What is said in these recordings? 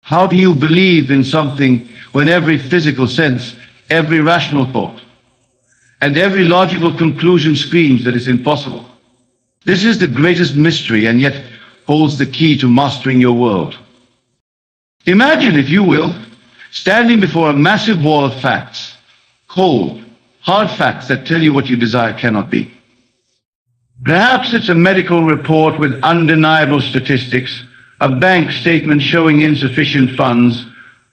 How do you believe in something when every physical sense, every rational thought, and every logical conclusion screams that it's impossible? This is the greatest mystery and yet holds the key to mastering your world. Imagine, if you will, standing before a massive wall of facts, cold, hard facts that tell you what you desire cannot be. Perhaps it's a medical report with undeniable statistics, a bank statement showing insufficient funds,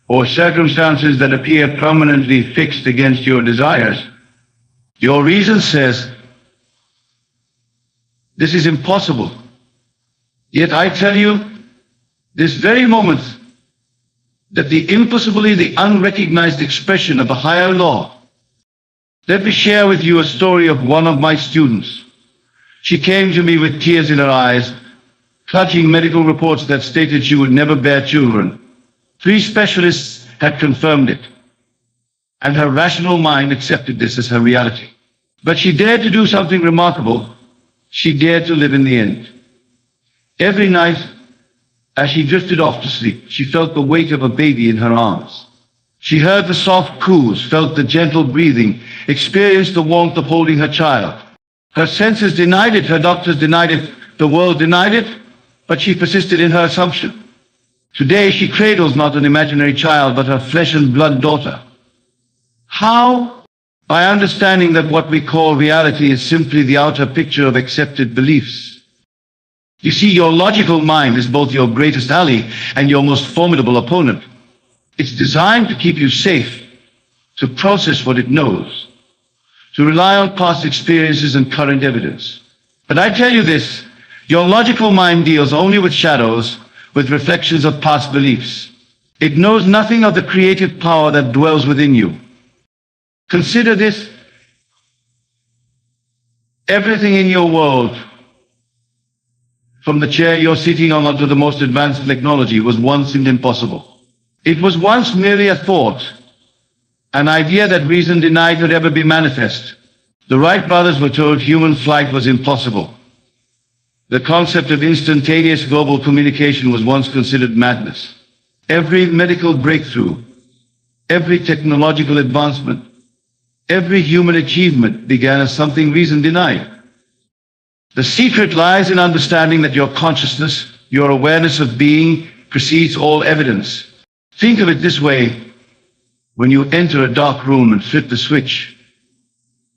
or circumstances that appear permanently fixed against your desires. Your reason says, this is impossible. Yet I tell you, this very moment, that the impossible is the unrecognized expression of a higher law. Let me share with you a story of one of my students. She came to me with tears in her eyes, clutching medical reports that stated she would never bear children. 3 specialists had confirmed it, and her rational mind accepted this as her reality. But she dared to do something remarkable. She dared to live in the end. Every night, as she drifted off to sleep, she felt the weight of a baby in her arms. She heard the soft coos, felt the gentle breathing, experienced the warmth of holding her child. Her senses denied it, her doctors denied it, the world denied it, but she persisted in her assumption. Today she cradles not an imaginary child, but her flesh and blood daughter. How? By understanding that what we call reality is simply the outer picture of accepted beliefs. You see, your logical mind is both your greatest ally and your most formidable opponent. It's designed to keep you safe, to process what it knows, to rely on past experiences and current evidence. But I tell you this, your logical mind deals only with shadows, with reflections of past beliefs. It knows nothing of the creative power that dwells within you. Consider this. Everything in your world, from the chair you're sitting on to the most advanced technology, was once impossible. It was once merely a thought, an idea that reason denied could ever be manifest. The Wright brothers were told human flight was impossible. The concept of instantaneous global communication was once considered madness. Every medical breakthrough, every technological advancement, every human achievement began as something reason denied. The secret lies in understanding that your consciousness, your awareness of being, precedes all evidence. Think of it this way. When you enter a dark room and flip the switch,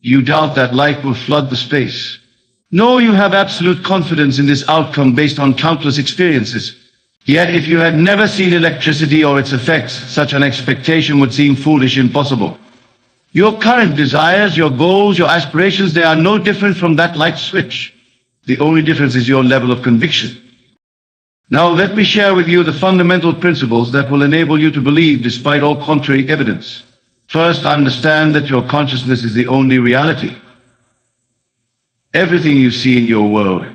you doubt that light will flood the space. No, you have absolute confidence in this outcome based on countless experiences. Yet if you had never seen electricity or its effects, such an expectation would seem foolish, impossible. Your current desires, your goals, your aspirations, they are no different from that light switch. The only difference is your level of conviction. Now let me share with you the fundamental principles that will enable you to believe despite all contrary evidence. First, understand that your consciousness is the only reality. Everything you see in your world,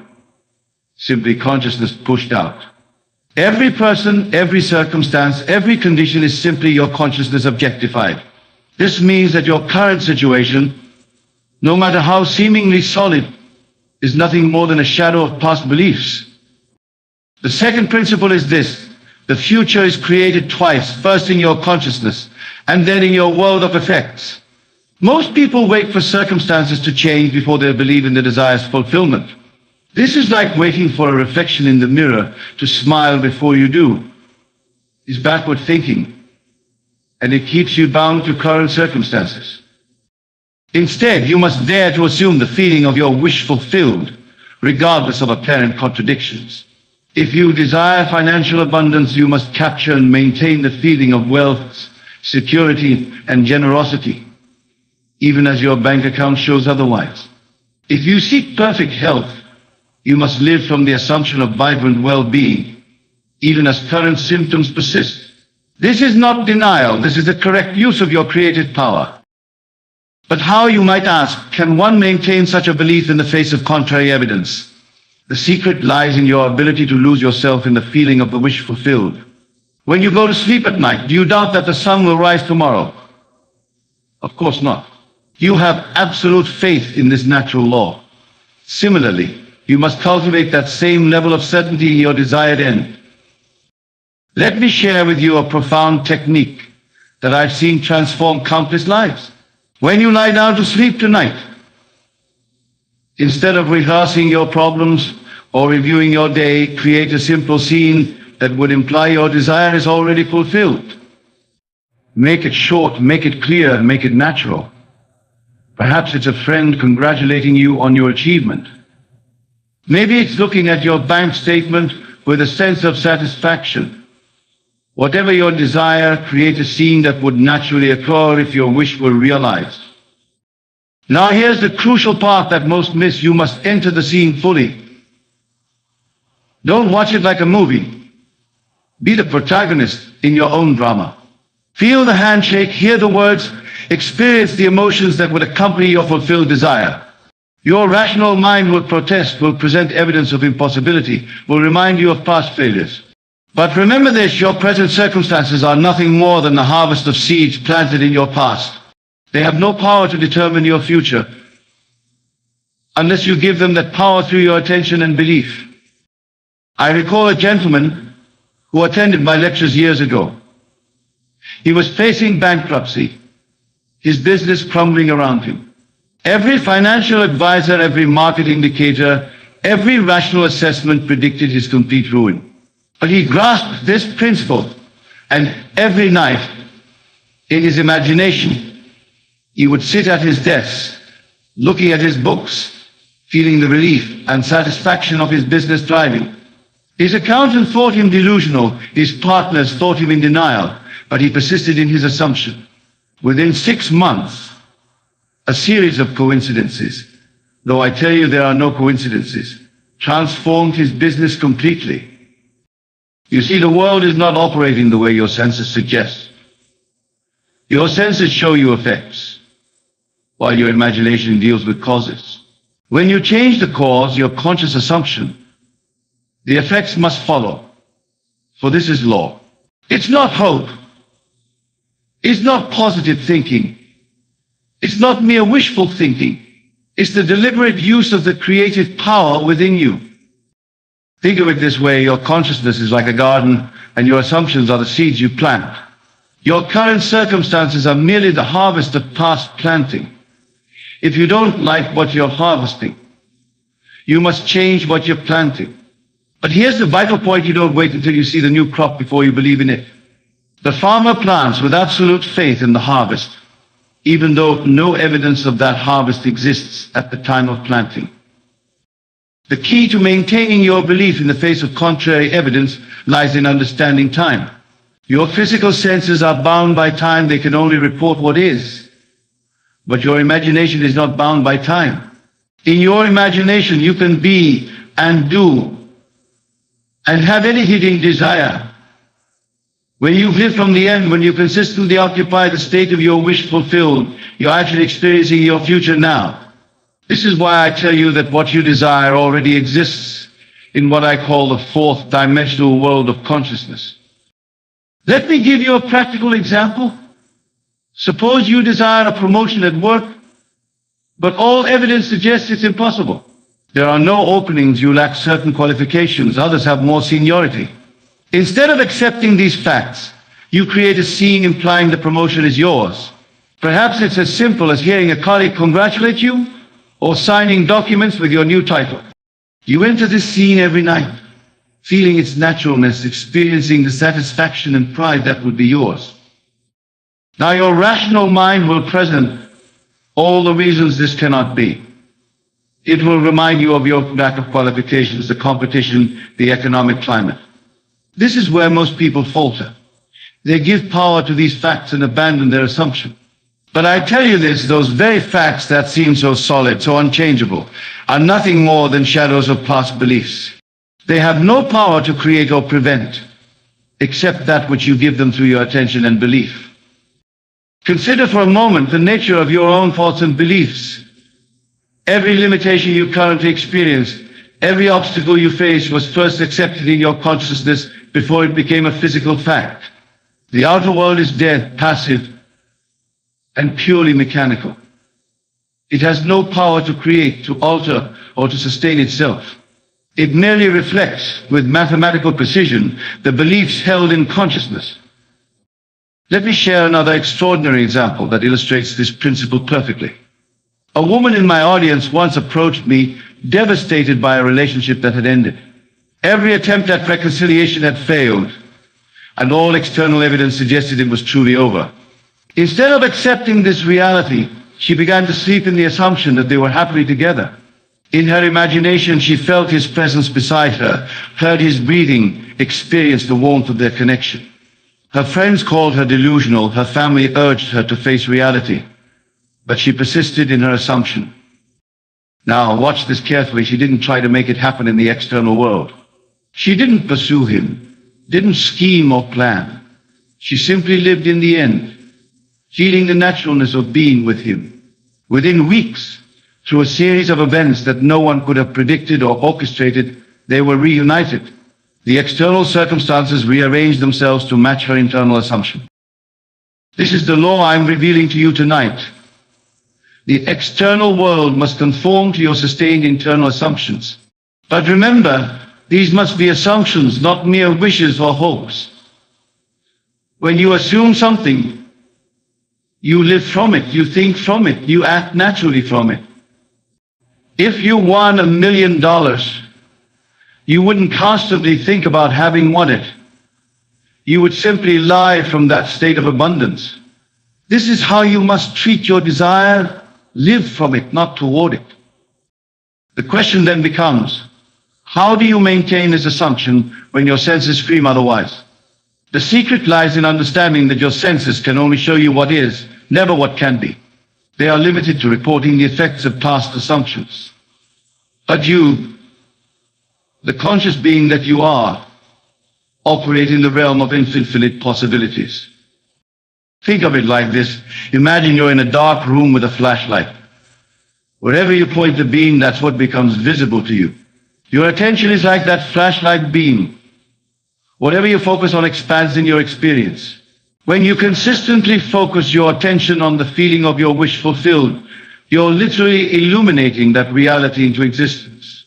simply consciousness pushed out. Every person, every circumstance, every condition is simply your consciousness objectified. This means that your current situation, no matter how seemingly solid, is nothing more than a shadow of past beliefs. The second principle is this: the future is created twice, first in your consciousness, and then in your world of effects. Most people wait for circumstances to change before they believe in the desire's fulfillment. This is like waiting for a reflection in the mirror to smile before you do. It's backward thinking, and it keeps you bound to current circumstances. Instead, you must dare to assume the feeling of your wish fulfilled, regardless of apparent contradictions. If you desire financial abundance, you must capture and maintain the feeling of wealth, security, and generosity, even as your bank account shows otherwise. If you seek perfect health, you must live from the assumption of vibrant well-being, even as current symptoms persist. This is not denial, this is the correct use of your creative power. But how, you might ask, can one maintain such a belief in the face of contrary evidence? The secret lies in your ability to lose yourself in the feeling of the wish fulfilled. When you go to sleep at night, do you doubt that the sun will rise tomorrow? Of course not. You have absolute faith in this natural law. Similarly, you must cultivate that same level of certainty in your desired end. Let me share with you a profound technique that I've seen transform countless lives. When you lie down to sleep tonight, instead of rehearsing your problems or reviewing your day, create a simple scene that would imply your desire is already fulfilled. Make it short, make it clear, make it natural. Perhaps it's a friend congratulating you on your achievement. Maybe it's looking at your bank statement with a sense of satisfaction. Whatever your desire, create a scene that would naturally occur if your wish were realized. Now here's the crucial part that most miss. You must enter the scene fully. Don't watch it like a movie. Be the protagonist in your own drama. Feel the handshake, hear the words, experience the emotions that would accompany your fulfilled desire. Your rational mind will protest, will present evidence of impossibility, will remind you of past failures. But remember this, your present circumstances are nothing more than the harvest of seeds planted in your past. They have no power to determine your future unless you give them that power through your attention and belief. I recall a gentleman who attended my lectures years ago. He was facing bankruptcy, his business crumbling around him. Every financial advisor, every market indicator, every rational assessment predicted his complete ruin. But he grasped this principle, and every night, in his imagination, he would sit at his desk, looking at his books, feeling the relief and satisfaction of his business thriving. His accountant thought him delusional, his partners thought him in denial, but he persisted in his assumption. Within 6 months, a series of coincidences, though I tell you there are no coincidences, transformed his business completely. You see, the world is not operating the way your senses suggest. Your senses show you effects, while your imagination deals with causes. When you change the cause, your conscious assumption, the effects must follow, for this is law. It's not hope. It's not positive thinking. It's not mere wishful thinking. It's the deliberate use of the creative power within you. Think of it this way, your consciousness is like a garden, and your assumptions are the seeds you plant. Your current circumstances are merely the harvest of past planting. If you don't like what you're harvesting, you must change what you're planting. But here's the vital point: you don't wait until you see the new crop before you believe in it. The farmer plants with absolute faith in the harvest, even though no evidence of that harvest exists at the time of planting. The key to maintaining your belief in the face of contrary evidence lies in understanding time. Your physical senses are bound by time. They can only report what is. But your imagination is not bound by time. In your imagination, you can be and do and have any hidden desire. When you live from the end, when you consistently occupy the state of your wish fulfilled, you're actually experiencing your future now. This is why I tell you that what you desire already exists in what I call the fourth dimensional world of consciousness. Let me give you a practical example. Suppose you desire a promotion at work, but all evidence suggests it's impossible. There are no openings, you lack certain qualifications, others have more seniority. Instead of accepting these facts, you create a scene implying the promotion is yours. Perhaps it's as simple as hearing a colleague congratulate you, or signing documents with your new title. You enter this scene every night, feeling its naturalness, experiencing the satisfaction and pride that would be yours. Now your rational mind will present all the reasons this cannot be. It will remind you of your lack of qualifications, the competition, the economic climate. This is where most people falter. They give power to these facts and abandon their assumption. But I tell you this, those very facts that seem so solid, so unchangeable, are nothing more than shadows of past beliefs. They have no power to create or prevent, except that which you give them through your attention and belief. Consider for a moment the nature of your own thoughts and beliefs. Every limitation you currently experience, every obstacle you face was first accepted in your consciousness before it became a physical fact. The outer world is dead, passive, and purely mechanical. It has no power to create, to alter, or to sustain itself. It merely reflects, with mathematical precision, the beliefs held in consciousness. Let me share another extraordinary example that illustrates this principle perfectly. A woman in my audience once approached me, devastated by a relationship that had ended. Every attempt at reconciliation had failed, and all external evidence suggested it was truly over. Instead of accepting this reality, she began to sleep in the assumption that they were happily together. In her imagination, she felt his presence beside her, heard his breathing, experienced the warmth of their connection. Her friends called her delusional, her family urged her to face reality, but she persisted in her assumption. Now, watch this carefully. She didn't try to make it happen in the external world. She didn't pursue him, didn't scheme or plan. She simply lived in the end, feeling the naturalness of being with him. Within weeks, through a series of events that no one could have predicted or orchestrated, they were reunited. The external circumstances rearranged themselves to match her internal assumption. This is the law I'm revealing to you tonight. The external world must conform to your sustained internal assumptions. But remember, these must be assumptions, not mere wishes or hopes. When you assume something, you live from it, you think from it, you act naturally from it. If you won $1 million, you wouldn't constantly think about having won it. You would simply lie from that state of abundance. This is how you must treat your desire. Live from it, not toward it. The question then becomes, how do you maintain this assumption when your senses scream otherwise? The secret lies in understanding that your senses can only show you what is, never what can be. They are limited to reporting the effects of past assumptions. But you, the conscious being that you are, operate in the realm of infinite possibilities. Think of it like this. Imagine you're in a dark room with a flashlight. Wherever you point the beam, that's what becomes visible to you. Your attention is like that flashlight beam. Whatever you focus on expands in your experience. When you consistently focus your attention on the feeling of your wish fulfilled, you're literally illuminating that reality into existence.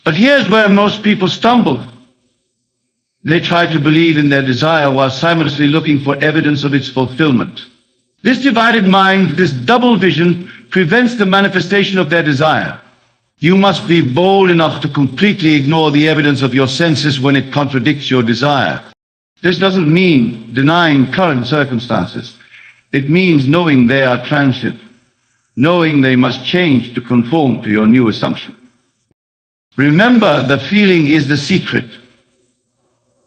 But here's where most people stumble. They try to believe in their desire while simultaneously looking for evidence of its fulfillment. This divided mind, this double vision, prevents the manifestation of their desire. You must be bold enough to completely ignore the evidence of your senses when it contradicts your desire. This doesn't mean denying current circumstances. It means knowing they are transient, knowing they must change to conform to your new assumption. Remember, the feeling is the secret.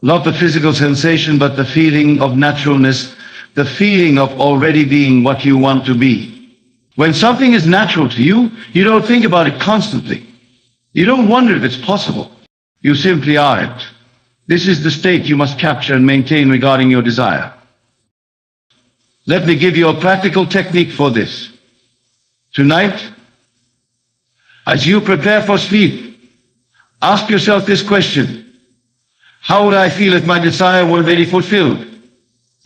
Not the physical sensation, but the feeling of naturalness, the feeling of already being what you want to be. When something is natural to you, you don't think about it constantly. You don't wonder if it's possible. You simply are it. This is the state you must capture and maintain regarding your desire. Let me give you a practical technique for this. Tonight, as you prepare for sleep, ask yourself this question. How would I feel if my desire were really fulfilled?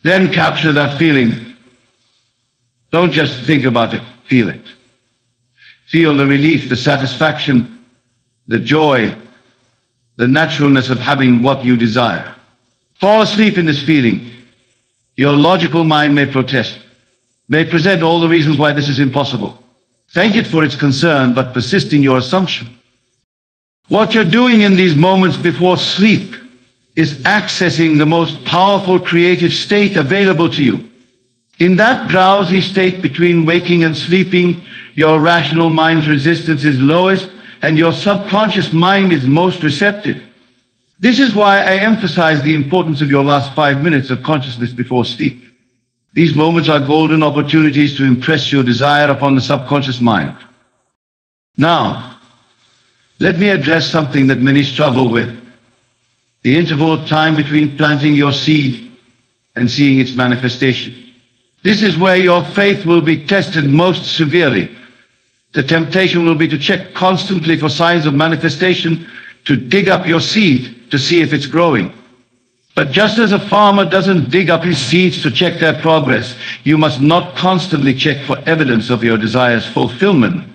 Then capture that feeling. Don't just think about it, feel it. Feel the relief, the satisfaction, the joy, the naturalness of having what you desire. Fall asleep in this feeling. Your logical mind may protest, may present all the reasons why this is impossible. Thank it for its concern, but persist in your assumption. What you're doing in these moments before sleep is accessing the most powerful creative state available to you. In that drowsy state between waking and sleeping, your rational mind's resistance is lowest and your subconscious mind is most receptive. This is why I emphasize the importance of your last 5 minutes of consciousness before sleep. These moments are golden opportunities to impress your desire upon the subconscious mind. Now, let me address something that many struggle with. The interval of time between planting your seed and seeing its manifestation. This is where your faith will be tested most severely. The temptation will be to check constantly for signs of manifestation, to dig up your seed to see if it's growing. But just as a farmer doesn't dig up his seeds to check their progress, you must not constantly check for evidence of your desire's fulfillment.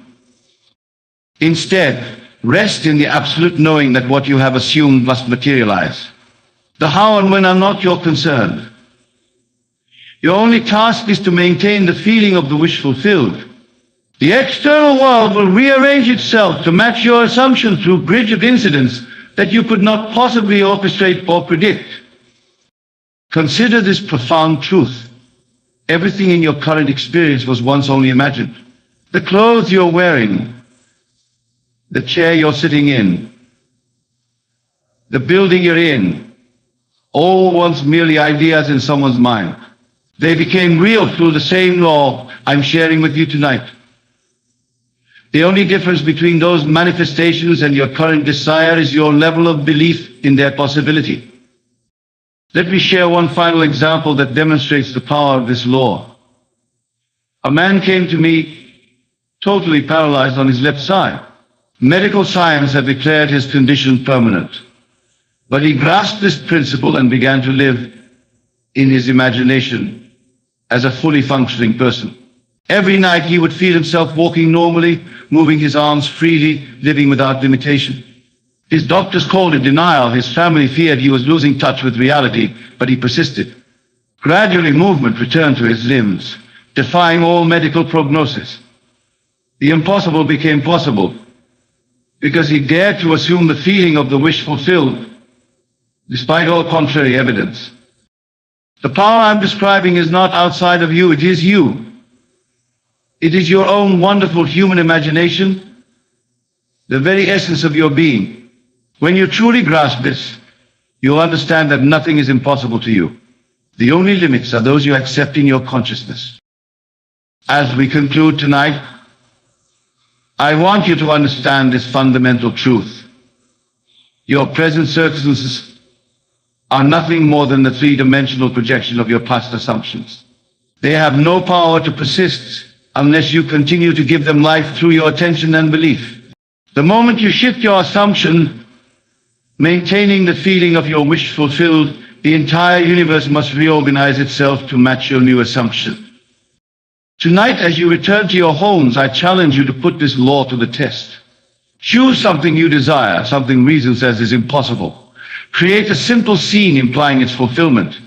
Instead, Rest in the absolute knowing that what you have assumed must materialize. The how and when are not your concern. Your only task is to maintain the feeling of the wish fulfilled. The external world will rearrange itself to match your assumption through a bridge of incidents that you could not possibly orchestrate or predict. Consider this profound truth. Everything in your current experience was once only imagined. The clothes you're wearing, the chair you're sitting in, the building you're in, all once merely ideas in someone's mind. They became real through the same law I'm sharing with you tonight. The only difference between those manifestations and your current desire is your level of belief in their possibility. Let me share one final example that demonstrates the power of this law. A man came to me totally paralyzed on his left side. Medical science had declared his condition permanent. But he grasped this principle and began to live in his imagination as a fully functioning person. Every night he would feel himself walking normally, moving his arms freely, living without limitation. His doctors called it denial. His family feared he was losing touch with reality, but he persisted. Gradually movement returned to his limbs, defying all medical prognosis. The impossible became possible because he dared to assume the feeling of the wish fulfilled, despite all contrary evidence. The power I'm describing is not outside of you, it is you. It is your own wonderful human imagination, the very essence of your being. When you truly grasp this, you'll understand that nothing is impossible to you. The only limits are those you accept in your consciousness. As we conclude tonight, I want you to understand this fundamental truth. Your present circumstances are nothing more than the three-dimensional projection of your past assumptions. They have no power to persist unless you continue to give them life through your attention and belief. The moment you shift your assumption, maintaining the feeling of your wish fulfilled, the entire universe must reorganize itself to match your new assumption. Tonight, as you return to your homes, I challenge you to put this law to the test. Choose something you desire, something reason says is impossible. Create a simple scene implying its fulfillment.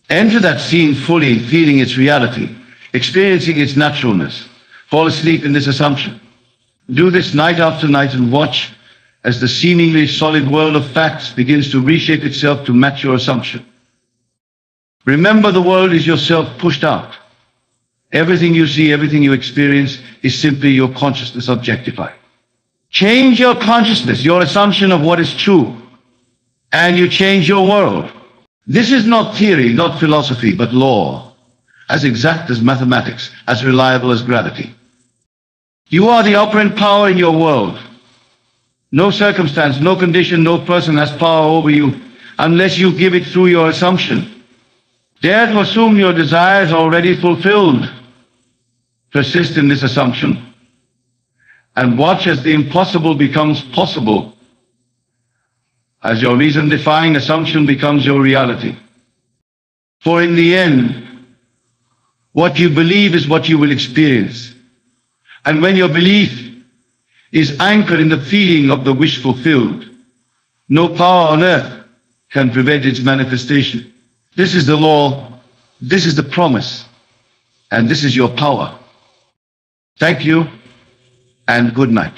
Enter that scene fully, feeling its reality, experiencing its naturalness. Fall asleep in this assumption. Do this night after night and watch as the seemingly solid world of facts begins to reshape itself to match your assumption. Remember, the world is yourself pushed out. Everything you see, everything you experience is simply your consciousness objectified. Change your consciousness, your assumption of what is true, and you change your world. This is not theory, not philosophy, but law, as exact as mathematics, as reliable as gravity. You are the operant power in your world. No circumstance, no condition, no person has power over you unless you give it through your assumption. Dare to assume your desire is already fulfilled. Persist in this assumption and watch as the impossible becomes possible, as your reason-defying assumption becomes your reality. For in the end, what you believe is what you will experience. And when your belief is anchored in the feeling of the wish fulfilled, no power on earth can prevent its manifestation. This is the law, this is the promise, and this is your power. Thank you, and good night.